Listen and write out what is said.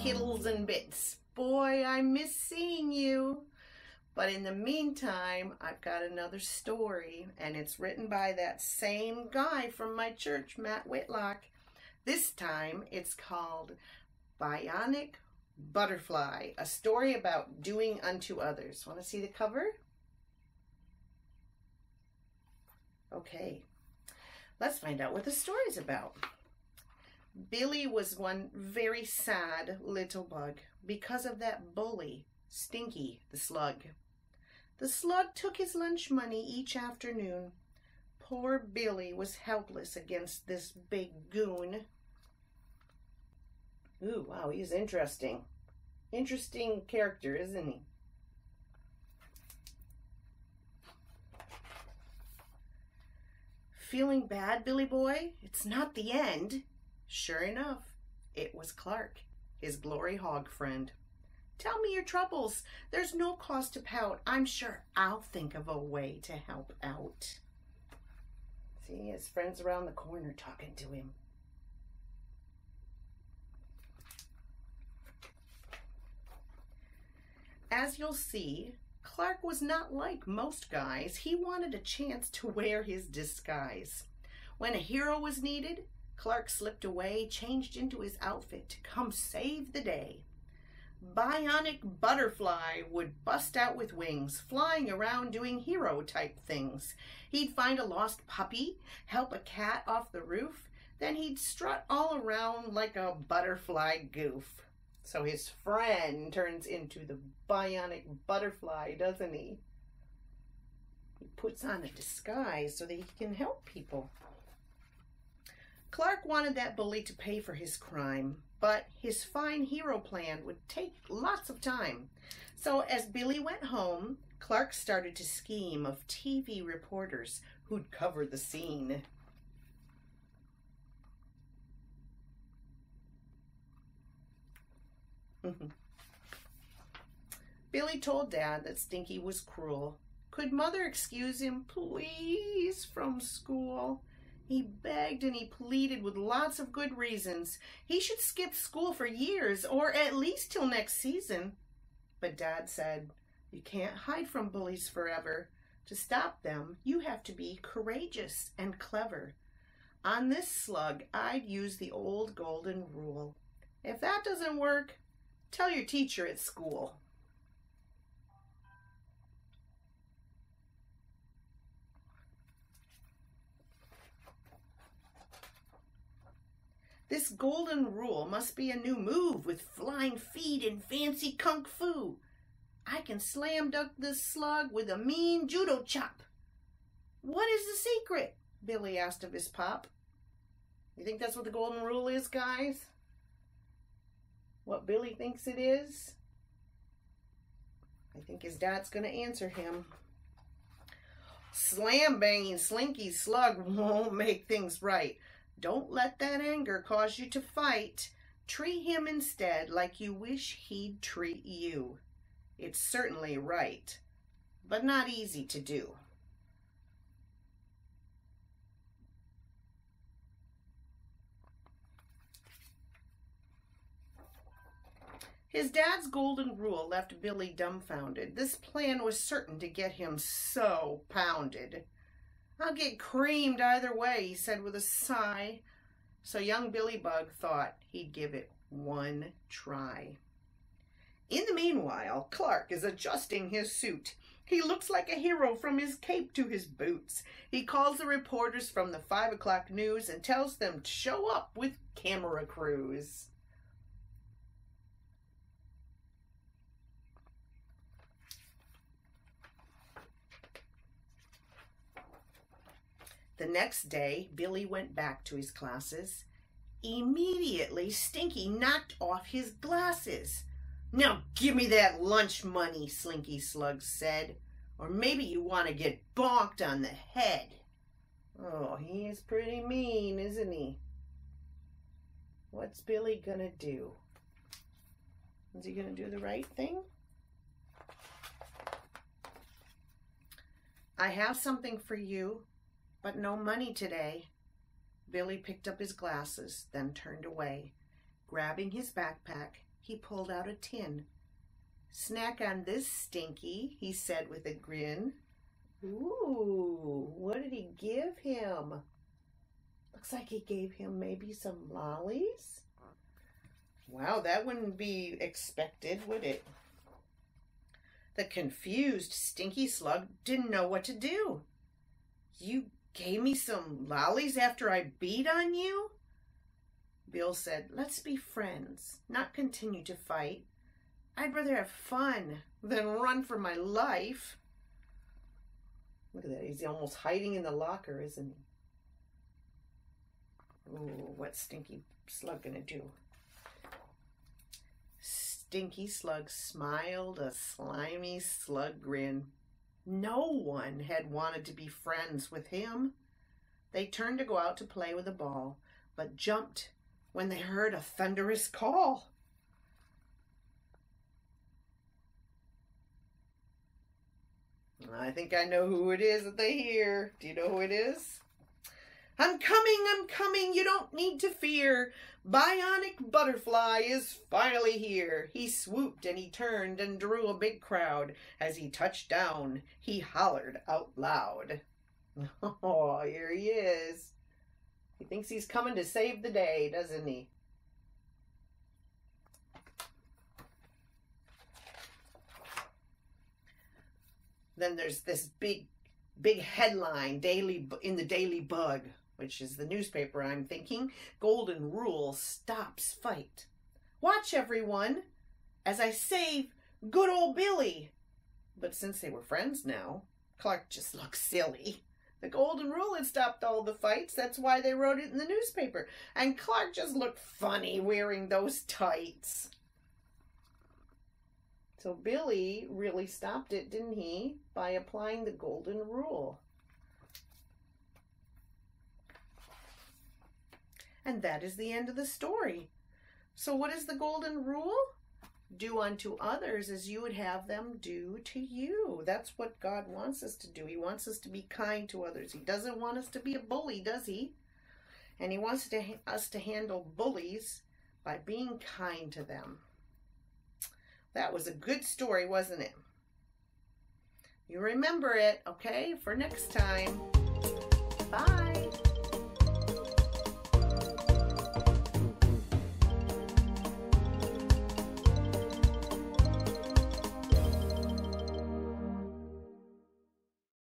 kittles and bits. Boy, I miss seeing you. But in the meantime, I've got another story, and it's written by that same guy from my church, Matt Whitlock. This time, it's called Bionic Butterfly, a story about doing unto others. Want to see the cover? Okay, let's find out what the story's about. Billy was one very sad little bug because of that bully, Stinky the Slug. The slug took his lunch money each afternoon. Poor Billy was helpless against this big goon. Ooh, wow, he's interesting. Interesting character, isn't he? Feeling bad, Billy boy? It's not the end. Sure enough, it was Clark, his glory hog friend. Tell me your troubles. There's no cause to pout. I'm sure I'll think of a way to help out. See, his friend's around the corner talking to him. As you'll see, Clark was not like most guys. He wanted a chance to wear his disguise. When a hero was needed, Clark slipped away, changed into his outfit to come save the day. Bionic Butterfly would bust out with wings, flying around doing hero-type things. He'd find a lost puppy, help a cat off the roof, then he'd strut all around like a butterfly goof. So his friend turns into the Bionic Butterfly, doesn't he? He puts on a disguise so that he can help people. Clark wanted that bully to pay for his crime, but his fine hero plan would take lots of time. So as Billy went home, Clark started to scheme of TV reporters who'd cover the scene. Billy told Dad that Stinky was cruel. Could Mother excuse him, please, from school? He begged and he pleaded with lots of good reasons. He should skip school for years, or at least till next season. But Dad said, you can't hide from bullies forever. To stop them, you have to be courageous and clever. On this slug, I'd use the old golden rule. If that doesn't work, tell your teacher at school. This golden rule must be a new move with flying feet and fancy kung fu. I can slam dunk this slug with a mean judo chop. What is the secret? Billy asked of his pop. You think that's what the golden rule is, guys? What Billy thinks it is? I think his dad's going to answer him. Slam banging Slinky Slug won't make things right. Don't let that anger cause you to fight. Treat him instead like you wish he'd treat you. It's certainly right, but not easy to do. His dad's golden rule left Billy dumbfounded. This plan was certain to get him so pounded. I'll get creamed either way, he said with a sigh. So young Billy Bug thought he'd give it one try. In the meanwhile, Clark is adjusting his suit. He looks like a hero from his cape to his boots. He calls the reporters from the 5 o'clock news and tells them to show up with camera crews. The next day, Billy went back to his classes. Immediately, Stinky knocked off his glasses. Now give me that lunch money, Slinky Slug said, or maybe you want to get bonked on the head. Oh, he is pretty mean, isn't he? What's Billy gonna do? Is he gonna do the right thing? I have something for you, but no money today. Billy picked up his glasses, then turned away. Grabbing his backpack, He pulled out a tin. "Snack on this, Stinky," he said with a grin. Ooh, what did he give him? Looks like he gave him maybe some lollies. Wow, that wouldn't be expected, would it? The confused Stinky Slug didn't know what to do. "You gave me some lollies after I beat on you?" Bill said, "Let's be friends, not continue to fight. I'd rather have fun than run for my life." Look at that, he's almost hiding in the locker, isn't he? Ooh, what's Stinky Slug gonna do? Stinky Slug smiled a slimy slug grin. No one had wanted to be friends with him. They turned to go out to play with a ball, but jumped when they heard a thunderous call. I think I know who it is that they hear. Do you know who it is? I'm coming, you don't need to fear. Bionic Butterfly is finally here." He swooped and he turned and drew a big crowd. As he touched down, he hollered out loud. Oh, here he is. He thinks he's coming to save the day, doesn't he? Then there's this big headline in the Daily Bug, which is the newspaper I'm thinking. "Golden Rule stops fight. Watch everyone as I save good old Billy." But since they were friends now, Clark just looked silly. The Golden Rule had stopped all the fights. That's why they wrote it in the newspaper. And Clark just looked funny wearing those tights. So Billy really stopped it, didn't he? By applying the Golden Rule. And that is the end of the story. So what is the Golden Rule? Do unto others as you would have them do to you. That's what God wants us to do. He wants us to be kind to others. He doesn't want us to be a bully, does he? And he wants us to handle bullies by being kind to them. That was a good story, wasn't it? You remember it, okay, for next time. Bye.